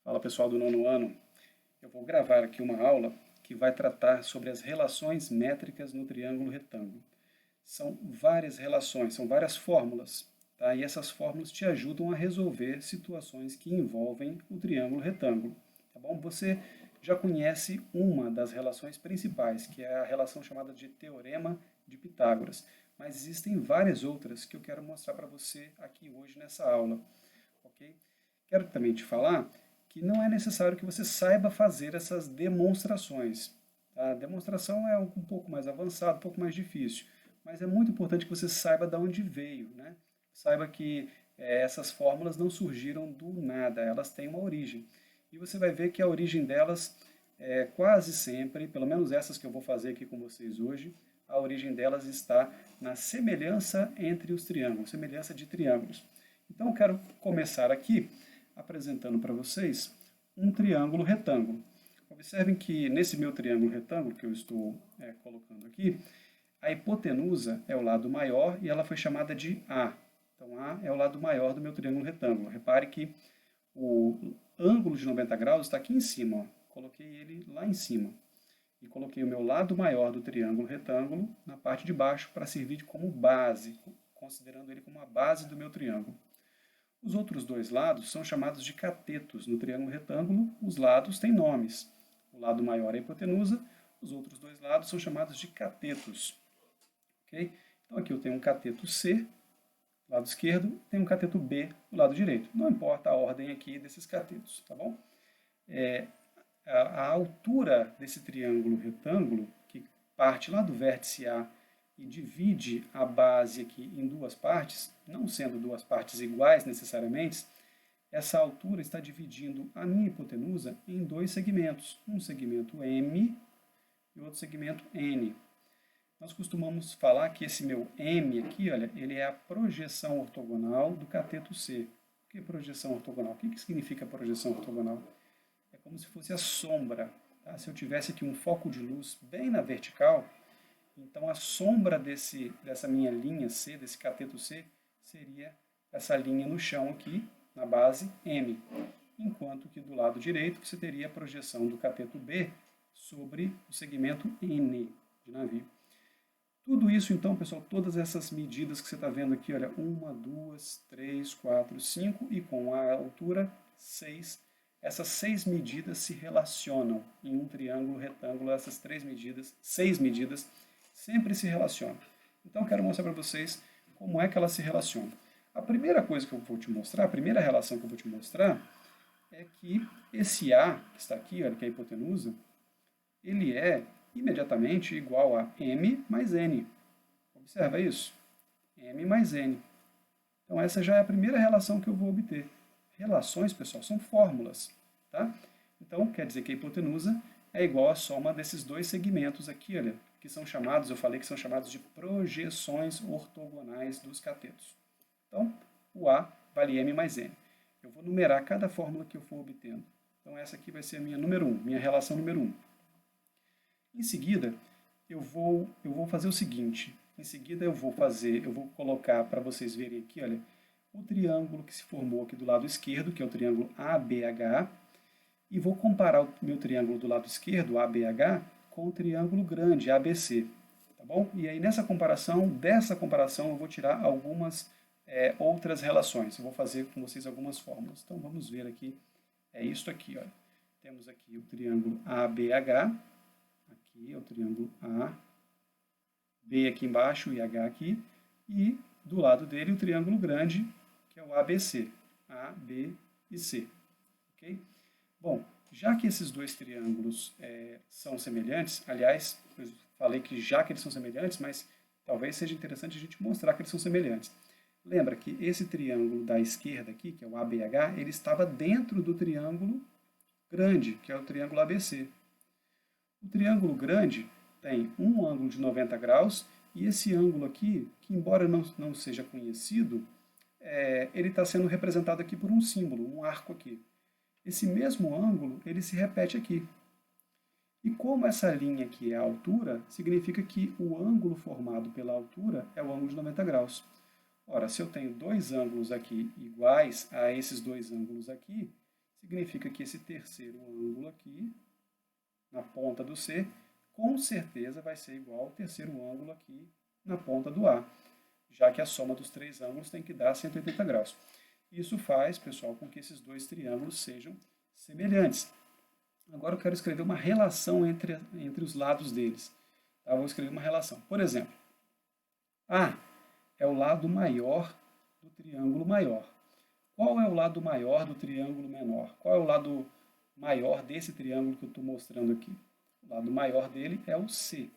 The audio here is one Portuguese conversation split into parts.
Fala pessoal do nono ano, eu vou gravar aqui uma aula que vai tratar sobre as relações métricas no triângulo retângulo. São várias relações, são várias fórmulas, tá? E essas fórmulas te ajudam a resolver situações que envolvem o triângulo retângulo, tá bom? Você já conhece uma das relações principais, que é a relação chamada de Teorema de Pitágoras, mas existem várias outras que eu quero mostrar para você aqui hoje nessa aula, ok? Quero também te falar que não é necessário que você saiba fazer essas demonstrações. Tá? A demonstração é um pouco mais avançado, um pouco mais difícil, mas é muito importante que você saiba de onde veio, né? Saiba que essas fórmulas não surgiram do nada, elas têm uma origem. E você vai ver que a origem delas é quase sempre, pelo menos essas que eu vou fazer aqui com vocês hoje, a origem delas está na semelhança entre os triângulos, semelhança de triângulos. Então eu quero começar aqui apresentando para vocês um triângulo retângulo. Observem que nesse meu triângulo retângulo que eu estou colocando aqui, a hipotenusa é o lado maior e ela foi chamada de A. Então A é o lado maior do meu triângulo retângulo. Repare que o ângulo de 90 graus está aqui em cima. Ó. Coloquei ele lá em cima. E coloquei o meu lado maior do triângulo retângulo na parte de baixo para servir como base, considerando ele como a base do meu triângulo. Os outros dois lados são chamados de catetos. No triângulo retângulo, os lados têm nomes. O lado maior é a hipotenusa, os outros dois lados são chamados de catetos. Okay? Então aqui eu tenho um cateto C, lado esquerdo, e tenho um cateto B, do lado direito. Não importa a ordem aqui desses catetos, tá bom? A altura desse triângulo retângulo, que parte lá do vértice A e divide a base aqui em duas partes, não sendo duas partes iguais necessariamente, essa altura está dividindo a minha hipotenusa em dois segmentos, um segmento M e outro segmento N. Nós costumamos falar que esse meu M aqui, olha, ele é a projeção ortogonal do cateto C. O que é projeção ortogonal? O que significa projeção ortogonal? É como se fosse a sombra. Tá? Se eu tivesse aqui um foco de luz bem na vertical, então a sombra dessa minha linha C, desse cateto C, seria essa linha no chão aqui, na base M. Enquanto que do lado direito você teria a projeção do cateto B sobre o segmento N de navio. Tudo isso então, pessoal, todas essas medidas que você está vendo aqui, olha, 1, 2, 3, 4, 5 e com a altura 6. Essas 6 medidas se relacionam em um triângulo retângulo, essas 6 medidas, sempre se relacionam. Então, eu quero mostrar para vocês como é que elas se relacionam. A primeira coisa que eu vou te mostrar, a primeira relação que eu vou te mostrar, é que esse A, que está aqui, olha, que é a hipotenusa, ele é imediatamente igual a M mais N. Observa isso? M mais N. Então, essa já é a primeira relação que eu vou obter. Relações, pessoal, são fórmulas. Tá? Então, quer dizer que a hipotenusa é igual à soma desses dois segmentos aqui, olha, que são chamados, eu falei que são chamados de projeções ortogonais dos catetos. Então, o A vale M mais N. Eu vou numerar cada fórmula que eu for obtendo. Então, essa aqui vai ser a minha número 1, minha relação número 1. Em seguida, eu vou fazer o seguinte. Em seguida, eu vou colocar para vocês verem aqui, olha, o triângulo que se formou aqui do lado esquerdo, que é o triângulo ABH, e vou comparar o meu triângulo do lado esquerdo, ABH, com o triângulo grande, ABC. Tá bom? E aí, dessa comparação, eu vou tirar algumas outras relações. Eu vou fazer com vocês algumas fórmulas. Então, vamos ver aqui. É isso aqui. Olha. Temos aqui o triângulo ABH. Aqui é o triângulo A. B aqui embaixo e H aqui. E, do lado dele, o triângulo grande, que é o ABC. A, B e C. Ok? Bom, já que esses dois triângulos são semelhantes, aliás, eu falei que já que eles são semelhantes, mas talvez seja interessante a gente mostrar que eles são semelhantes. Lembra que esse triângulo da esquerda aqui, que é o ABH, ele estava dentro do triângulo grande, que é o triângulo ABC. O triângulo grande tem um ângulo de 90 graus e esse ângulo aqui, que embora não seja conhecido, ele está sendo representado aqui por um símbolo, um arco aqui. Esse mesmo ângulo, ele se repete aqui. E como essa linha aqui é a altura, significa que o ângulo formado pela altura é o ângulo de 90 graus. Ora, se eu tenho dois ângulos aqui iguais a esses dois ângulos aqui, significa que esse terceiro ângulo aqui, na ponta do C, com certeza vai ser igual ao terceiro ângulo aqui na ponta do A, já que a soma dos três ângulos tem que dar 180 graus. Isso faz, pessoal, com que esses dois triângulos sejam semelhantes. Agora eu quero escrever uma relação entre os lados deles. Tá? Vou escrever uma relação. Por exemplo, A é o lado maior do triângulo maior. Qual é o lado maior do triângulo menor? Qual é o lado maior desse triângulo que eu estou mostrando aqui? O lado maior dele é o C.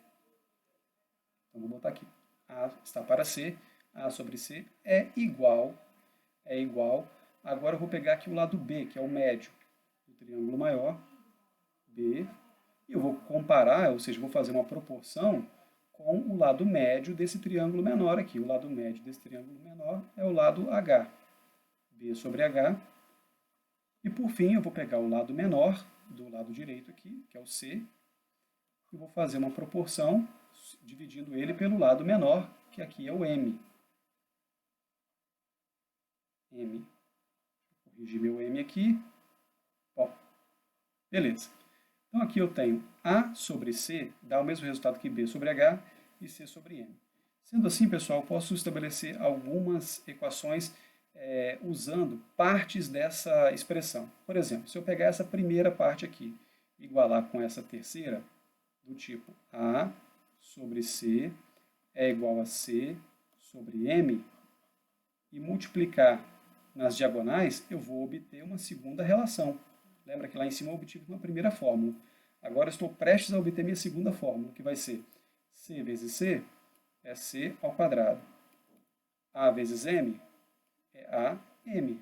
Então, vou botar aqui. A está para C. A sobre C é igual. Agora eu vou pegar aqui o lado B, que é o médio do triângulo maior. B. E eu vou comparar, ou seja, vou fazer uma proporção com o lado médio desse triângulo menor aqui. O lado médio desse triângulo menor é o lado H. B sobre H. E por fim, eu vou pegar o lado menor do lado direito aqui, que é o C, e vou fazer uma proporção dividindo ele pelo lado menor, que aqui é o M. M. Vou corrigir meu M aqui. Ó, beleza. Então aqui eu tenho A sobre C, dá o mesmo resultado que B sobre H e C sobre M. Sendo assim, pessoal, eu posso estabelecer algumas equações usando partes dessa expressão. Por exemplo, se eu pegar essa primeira parte aqui, igualar com essa terceira, do tipo A sobre C é igual a C sobre M, e multiplicar nas diagonais, eu vou obter uma segunda relação. Lembra que lá em cima eu obtive uma primeira fórmula. Agora eu estou prestes a obter minha segunda fórmula, que vai ser C vezes C é C ao quadrado. A vezes M é AM.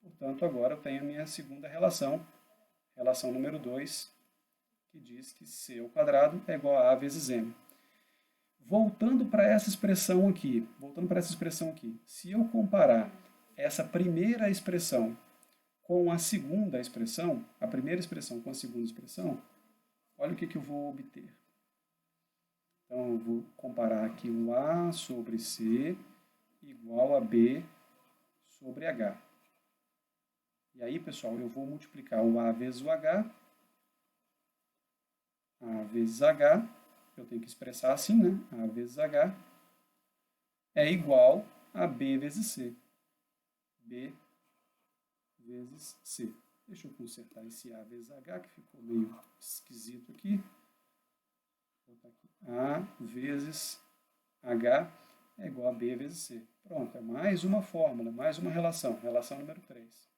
Portanto, agora eu tenho a minha segunda relação, relação número 2, que diz que C ao quadrado é igual a vezes M. Voltando para essa expressão aqui, se eu comparar essa primeira expressão com a segunda expressão, a primeira expressão com a segunda expressão, olha o que eu vou obter. Então, eu vou comparar aqui o A sobre C igual a B sobre H. E aí, pessoal, eu vou multiplicar o A vezes o H. A vezes H, eu tenho que expressar assim, né? A vezes H é igual a B vezes C. B vezes C. Deixa eu consertar esse A vezes H, que ficou meio esquisito aqui. Vou botar aqui. A vezes H é igual a B vezes C. Pronto, é mais uma fórmula, mais uma relação. Relação número 3.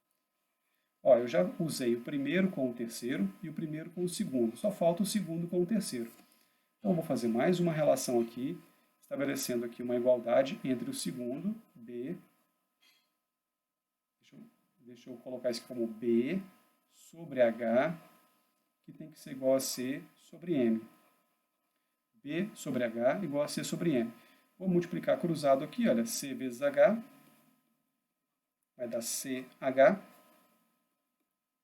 Ó, eu já usei o primeiro com o terceiro e o primeiro com o segundo. Só falta o segundo com o terceiro. Então, eu vou fazer mais uma relação aqui, estabelecendo aqui uma igualdade entre o segundo, B. Deixa eu colocar isso como B sobre H, que tem que ser igual a C sobre M. B sobre H igual a C sobre M. Vou multiplicar cruzado aqui, olha, C vezes H, vai dar CH,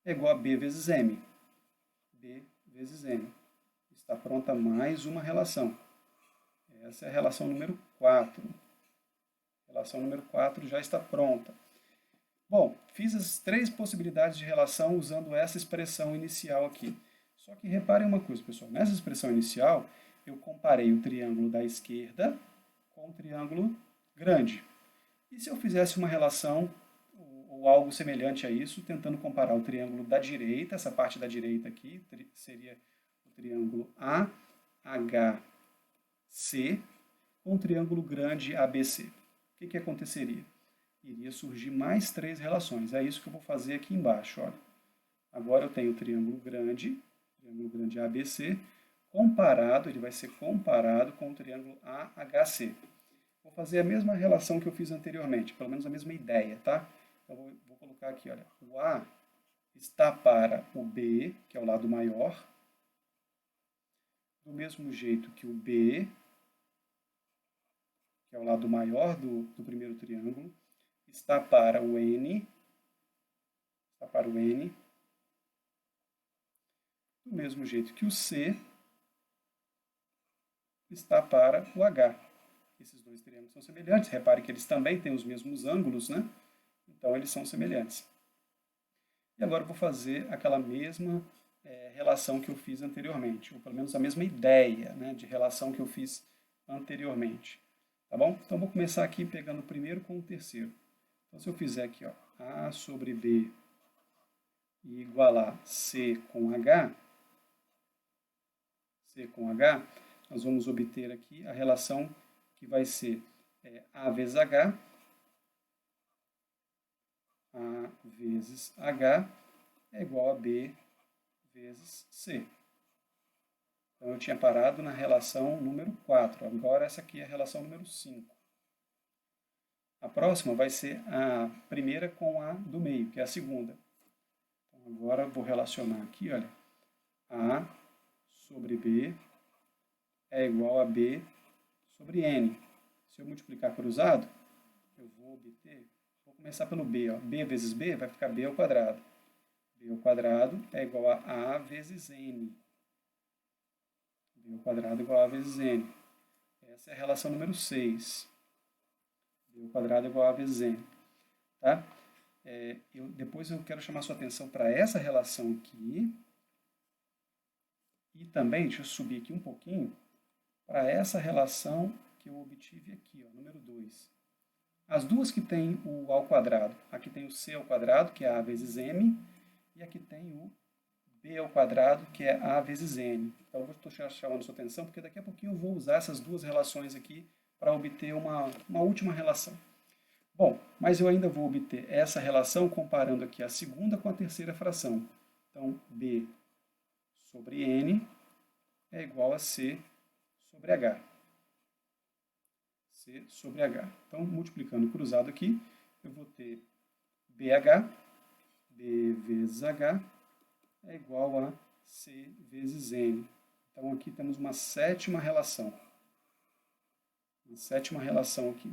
é igual a B vezes M. B vezes M. Está pronta mais uma relação. Essa é a relação número 4. A relação número 4 já está pronta. Bom, fiz as três possibilidades de relação usando essa expressão inicial aqui. Só que reparem uma coisa, pessoal. Nessa expressão inicial, eu comparei o triângulo da esquerda com o triângulo grande. E se eu fizesse uma relação ou algo semelhante a isso, tentando comparar o triângulo da direita, essa parte da direita aqui, seria o triângulo AHC, com o triângulo grande ABC. O que aconteceria? Iria surgir mais três relações. É isso que eu vou fazer aqui embaixo. Olha. Agora eu tenho o triângulo grande ABC, comparado, ele vai ser comparado com o triângulo AHC. Vou fazer a mesma relação que eu fiz anteriormente, pelo menos a mesma ideia, tá? Então, vou colocar aqui, olha, o A está para o B, que é o lado maior, do mesmo jeito que o B, que é o lado maior do primeiro triângulo, está para o N, do mesmo jeito que o C está para o H. Esses dois triângulos são semelhantes. Repare que eles também têm os mesmos ângulos, né? Então, eles são semelhantes. E agora eu vou fazer aquela mesma relação que eu fiz anteriormente, ou pelo menos a mesma ideia, né, de relação que eu fiz anteriormente. Tá bom? Então vou começar aqui pegando o primeiro com o terceiro. Então se eu fizer aqui, ó, A sobre B igualar C com H, nós vamos obter aqui a relação que vai ser A vezes H, A vezes H é igual a B vezes C. Então eu tinha parado na relação número 4, agora essa aqui é a relação número 5. A próxima vai ser a primeira com a do meio, que é a segunda. Então agora eu vou relacionar aqui, olha, A sobre B é igual a B sobre N. Se eu multiplicar cruzado, eu vou obter, vou começar pelo B, ó. B vezes B vai ficar B ao quadrado. B ao quadrado é igual a vezes N. B ao quadrado é igual a vezes N. Essa é a relação número 6. B ao quadrado é igual a vezes N. Tá? Depois eu quero chamar sua atenção para essa relação aqui. E também, deixa eu subir aqui um pouquinho, para essa relação que eu obtive aqui, ó, número 2. As duas que tem o ao quadrado. Aqui tem o C ao quadrado, que é A vezes M, e aqui tem o B ao quadrado, que é A vezes N. Então, eu estou chamando sua atenção, porque daqui a pouquinho eu vou usar essas duas relações aqui para obter uma última relação. Bom, mas eu ainda vou obter essa relação comparando aqui a segunda com a terceira fração. Então, B sobre N é igual a C sobre H. C sobre H. Então, multiplicando cruzado aqui, eu vou ter BH, B vezes H, é igual a C vezes N. Então, aqui temos uma sétima relação. Uma sétima relação aqui.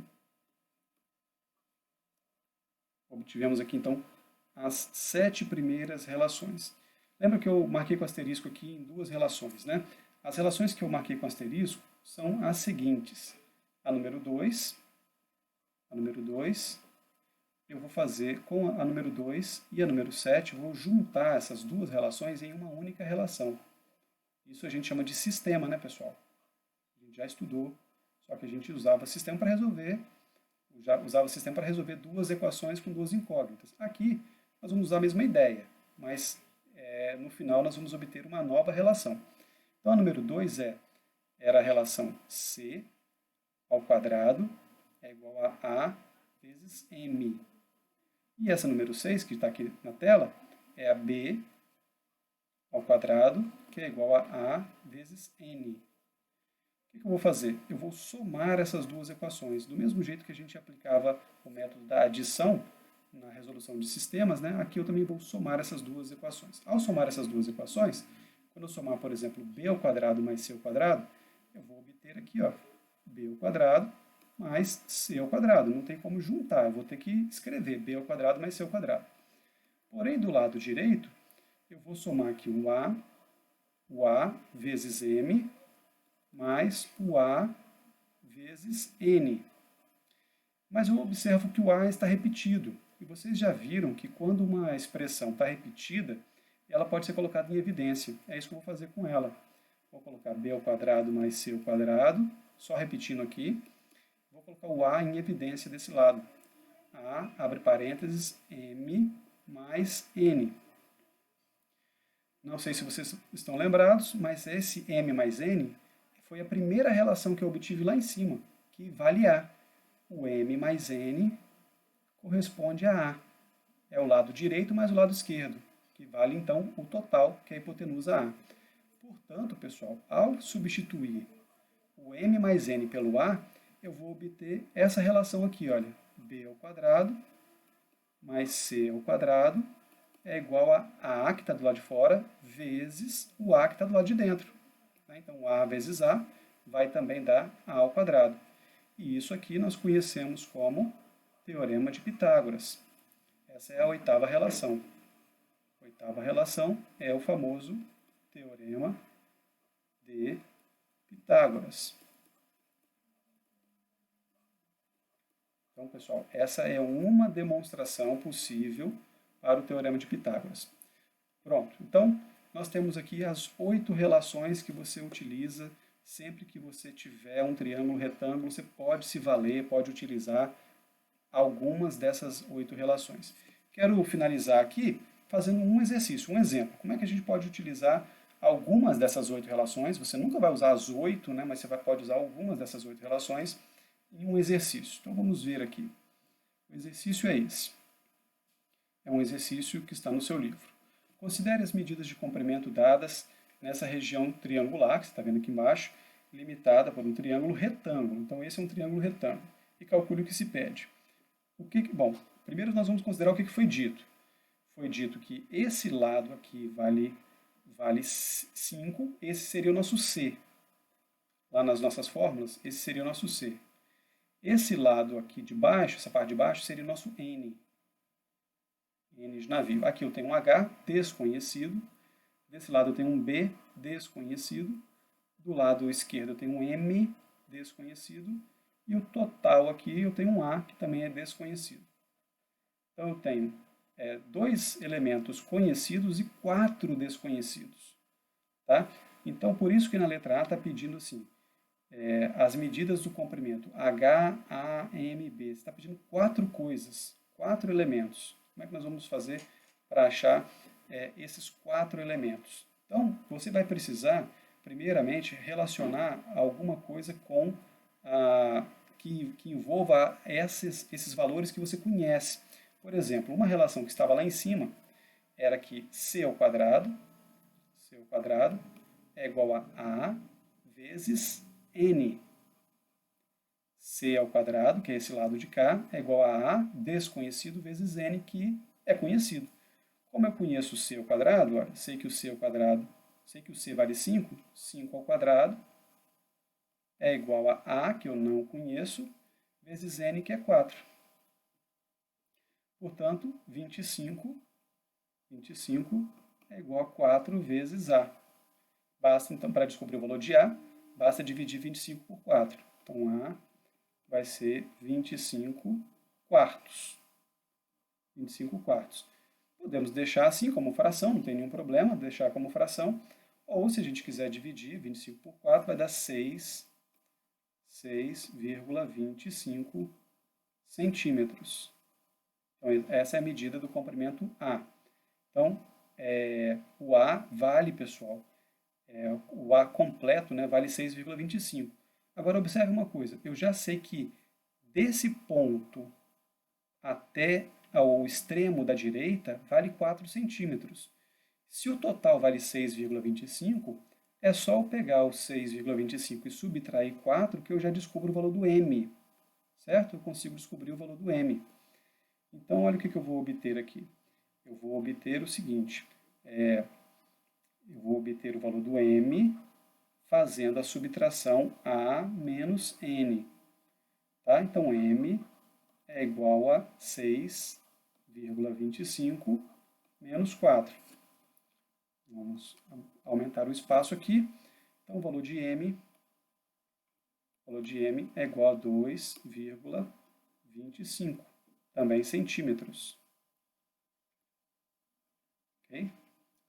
Obtivemos aqui, então, as 7 primeiras relações. Lembra que eu marquei com asterisco aqui em duas relações, né? As relações que eu marquei com asterisco são as seguintes. A número 2, eu vou fazer com a número 2 e a número 7, vou juntar essas duas relações em uma única relação. Isso a gente chama de sistema, né, pessoal? A gente já estudou, só que a gente usava sistema para resolver, duas equações com duas incógnitas. Aqui nós vamos usar a mesma ideia, mas no final nós vamos obter uma nova relação. Então a número 2 era a relação C ao quadrado é igual a A vezes M. E essa número 6, que está aqui na tela, é a B ao quadrado, que é igual a A vezes N. O que eu vou fazer? Eu vou somar essas duas equações. Do mesmo jeito que a gente aplicava o método da adição na resolução de sistemas, né? Aqui eu também vou somar essas duas equações. Ao somar essas duas equações, quando eu somar, por exemplo, B ao quadrado mais C ao quadrado, eu vou obter aqui, ó, B ao quadrado mais C ao quadrado. Não tem como juntar, eu vou ter que escrever B ao quadrado mais C ao quadrado. Porém, do lado direito, eu vou somar aqui o A vezes M, mais o A vezes N. Mas eu observo que o A está repetido. E vocês já viram que quando uma expressão está repetida, ela pode ser colocada em evidência. É isso que eu vou fazer com ela. Vou colocar B ao quadrado mais C ao quadrado, só repetindo aqui. Vou colocar o A em evidência desse lado. A, abre parênteses, M mais N. Não sei se vocês estão lembrados, mas esse M mais N foi a primeira relação que eu obtive lá em cima, que vale A. O M mais N corresponde a A. É o lado direito mais o lado esquerdo, que vale então o total, que é a hipotenusa A. Portanto, pessoal, ao substituir o M mais N pelo A, eu vou obter essa relação aqui, olha, B ao quadrado mais C ao quadrado é igual a A, que está do lado de fora, vezes o A, que está do lado de dentro. Então, A vezes A vai também dar A ao quadrado. E isso aqui nós conhecemos como Teorema de Pitágoras. Essa é a oitava relação. A oitava relação é o famoso Teorema de Pitágoras. Então, pessoal, essa é uma demonstração possível para o Teorema de Pitágoras. Pronto, então nós temos aqui as 8 relações que você utiliza sempre que você tiver um triângulo retângulo. Você pode se valer, pode utilizar algumas dessas 8 relações. Quero finalizar aqui fazendo um exercício, um exemplo. Como é que a gente pode utilizar algumas dessas 8 relações? Você nunca vai usar as 8, né, mas você pode usar algumas dessas 8 relações em um exercício. Então vamos ver aqui. O exercício é esse. É um exercício que está no seu livro. Considere as medidas de comprimento dadas nessa região triangular, que você está vendo aqui embaixo, limitada por um triângulo retângulo. Então esse é um triângulo retângulo. E calcule o que se pede. Bom, primeiro nós vamos considerar o que foi dito. Foi dito que esse lado aqui vale 5, esse seria o nosso C. Lá nas nossas fórmulas, esse seria o nosso C. Esse lado aqui de baixo, essa parte de baixo, seria o nosso N. N de navio. Aqui eu tenho um H desconhecido. Desse lado eu tenho um B desconhecido. Do lado esquerdo eu tenho um M desconhecido. E o total aqui eu tenho um A, que também é desconhecido. Então eu tenho 2 elementos conhecidos e 4 desconhecidos. Tá? Então por isso que na letra A está pedindo assim, as medidas do comprimento HAMB. Você está pedindo 4 coisas, 4 elementos. Como é que nós vamos fazer para achar esses 4 elementos? Então, você vai precisar, primeiramente, relacionar alguma coisa com que envolva esses valores que você conhece. Por exemplo, uma relação que estava lá em cima era que C ao quadrado é igual a A vezes N. C ao quadrado, que é esse lado de cá, é igual a A desconhecido vezes N, que é conhecido. Como eu conheço o C ao quadrado, olha, sei que o C vale 5, 5 ao quadrado é igual a A, que eu não conheço, vezes N, que é 4. Portanto, 25 é igual a 4 vezes A. Basta, então, para descobrir o valor de A, basta dividir 25 por 4. Então, A vai ser 25 quartos. 25 quartos. Podemos deixar assim como fração, não tem nenhum problema, deixar como fração. Ou, se a gente quiser dividir 25 por 4, vai dar 6,25 centímetros. Então, essa é a medida do comprimento A. Então, o A vale, pessoal, o A completo, né, vale 6,25. Agora, observe uma coisa. Eu já sei que desse ponto até ao extremo da direita vale 4 centímetros. Se o total vale 6,25, é só eu pegar o 6,25 e subtrair 4 que eu já descubro o valor do M. Certo? Eu consigo descobrir o valor do M. Então, olha o que eu vou obter aqui. Eu vou obter o seguinte. Eu vou obter o valor do M fazendo a subtração A menos N. Tá? Então, M é igual a 6,25 menos 4. Vamos aumentar o espaço aqui. Então, o valor de M é igual a 2,25, também centímetros. Ok?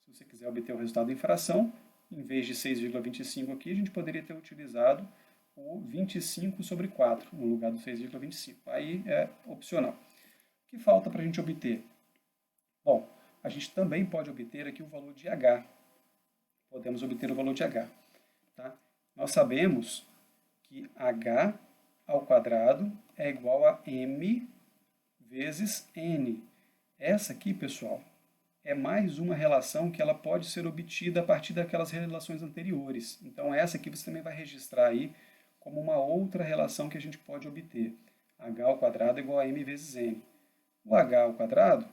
Se você quiser obter o resultado em fração, em vez de 6,25 aqui, a gente poderia ter utilizado o 25 sobre 4 no lugar do 6,25. Aí é opcional. O que falta para a gente obter? Bom, a gente também pode obter aqui o valor de H. Podemos obter o valor de H. Tá? Nós sabemos que H ao quadrado é igual a M vezes N. Essa aqui, pessoal, é mais uma relação que ela pode ser obtida a partir daquelas relações anteriores. Então, essa aqui você também vai registrar aí como uma outra relação que a gente pode obter. H ao quadrado é igual a M vezes N. O H ao quadrado,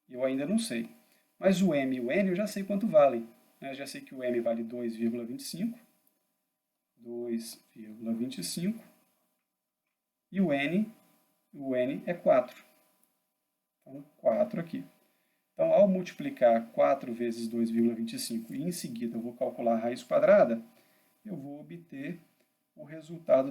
eu ainda não sei. Mas o M e o N eu já sei quanto valem. Eu já sei que o M vale 2,25. E o N é 4. Então, 4 aqui. Então, ao multiplicar 4 vezes 2,25 e em seguida eu vou calcular a raiz quadrada, eu vou obter o resultado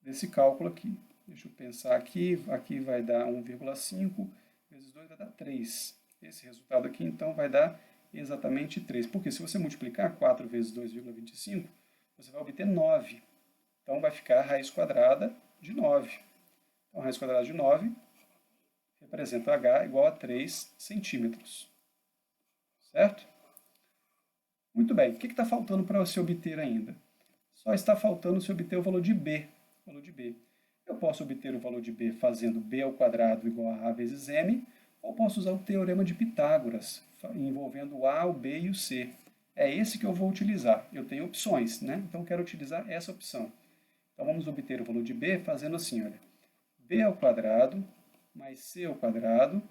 desse cálculo aqui. Deixa eu pensar aqui. Aqui vai dar 1,5 vezes 2 vai dar 3. Esse resultado aqui, então, vai dar exatamente 3. Porque se você multiplicar 4 vezes 2,25, você vai obter 9. Então, vai ficar a raiz quadrada de 9. Então, a raiz quadrada de 9 representa h igual a 3 centímetros. Certo? Muito bem. O que está faltando para você obter ainda? Só está faltando se obter o valor de b. Eu posso obter o valor de b fazendo b ao quadrado igual a a vezes m, ou posso usar o teorema de Pitágoras, envolvendo o a, o b e o c. É esse que eu vou utilizar. Eu tenho opções, né? Então, quero utilizar essa opção. Então, vamos obter o valor de b fazendo assim, olha. b ao quadrado mais c ao quadrado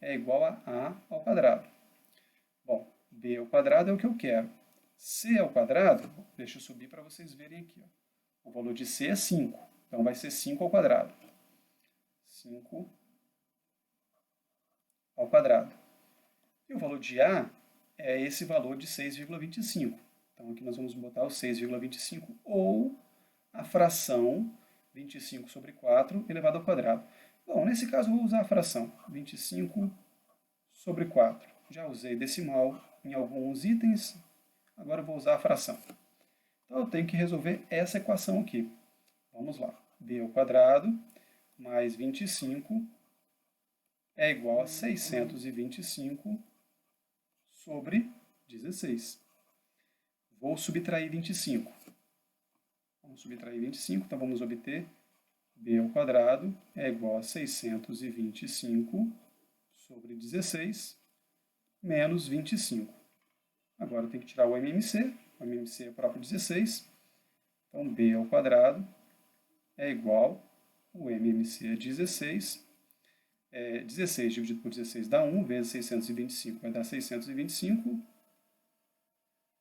é igual a ao quadrado. Bom, b ao quadrado é o que eu quero. C ao quadrado, deixa eu subir para vocês verem aqui. Ó. O valor de C é 5. Então, vai ser 5 ao quadrado. 5 ao quadrado. E o valor de A é esse valor de 6,25. Então, aqui nós vamos botar o 6,25 ou a fração 25 sobre 4 elevado ao quadrado. Bom, nesse caso eu vou usar a fração 25 sobre 4. Já usei decimal em alguns itens, agora eu vou usar a fração. Então eu tenho que resolver essa equação aqui. Vamos lá. B ao quadrado mais 25 é igual a 625 sobre 16. Vou subtrair 25. Vamos subtrair 25, então vamos obter b ao quadrado é igual a 625 sobre 16 menos 25. Agora eu tenho que tirar o MMC. O MMC é o próprio 16. Então, b ao quadrado é igual, o MMC é 16. 16 dividido por 16 dá 1, vezes 625 vai dar 625,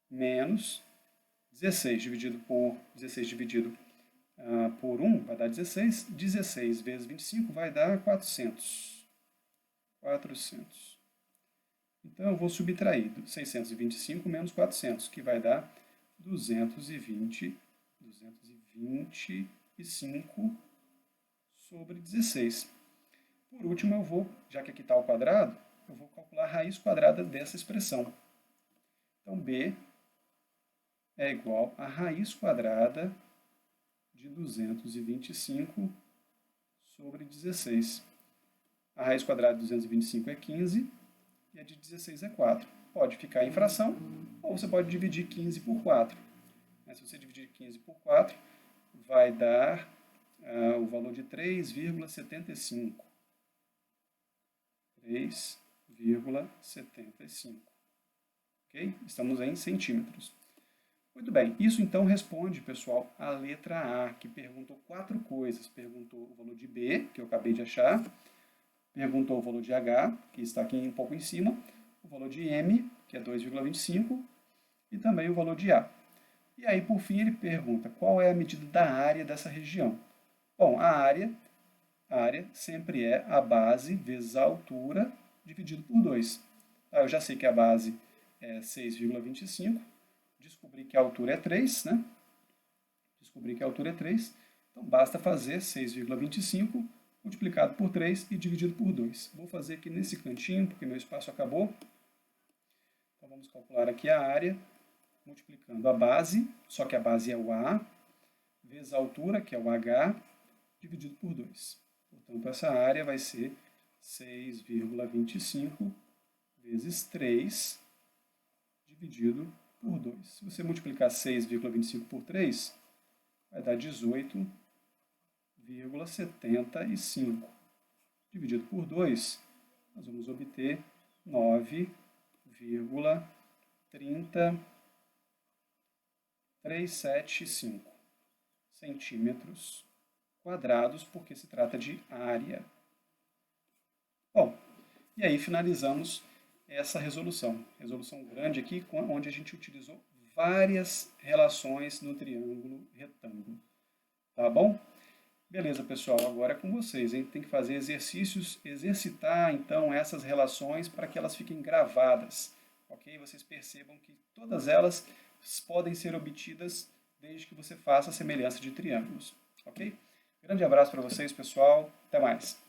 menos 16 dividido por 1 vai dar 16. 16 vezes 25 vai dar 400. 400. Então, eu vou subtrair 625 menos 400, que vai dar 225 sobre 16. Por último, eu vou, já que aqui está ao quadrado, eu vou calcular a raiz quadrada dessa expressão. Então, b é igual a raiz quadrada de 225 sobre 16. A raiz quadrada de 225 é 15 e a de 16 é 4. Pode ficar em fração, ou você pode dividir 15 por 4. Se você dividir 15 por 4, vai dar o valor de 3,75. 3,75. Ok? Estamos em centímetros. Muito bem, isso então responde, pessoal, a letra A, que perguntou 4 coisas. Perguntou o valor de B, que eu acabei de achar. Perguntou o valor de H, que está aqui um pouco em cima. O valor de M, que é 2,25. E também o valor de A. E aí, por fim, ele pergunta qual é a medida da área dessa região. Bom, a área sempre é a base vezes a altura dividido por 2. Eu já sei que a base é 6,25. Descobri que a altura é 3, né? Então, basta fazer 6,25 multiplicado por 3 e dividido por 2. Vou fazer aqui nesse cantinho, porque meu espaço acabou. Então, vamos calcular aqui a área, multiplicando a base, só que a base é o A, vezes a altura, que é o H, dividido por 2. Portanto, essa área vai ser 6,25 vezes 3 dividido por 2. Se você multiplicar 6,25 por 3, vai dar 18,75. Dividido por 2, nós vamos obter 9,375 centímetros quadrados, porque se trata de área. Bom, e aí finalizamos essa resolução. Resolução grande aqui, onde a gente utilizou várias relações no triângulo retângulo. Tá bom? Beleza, pessoal, agora é com vocês, hein? Tem que fazer exercícios, exercitar então essas relações para que elas fiquem gravadas, ok? Vocês percebam que todas elas podem ser obtidas desde que você faça a semelhança de triângulos, ok? Grande abraço para vocês, pessoal. Até mais.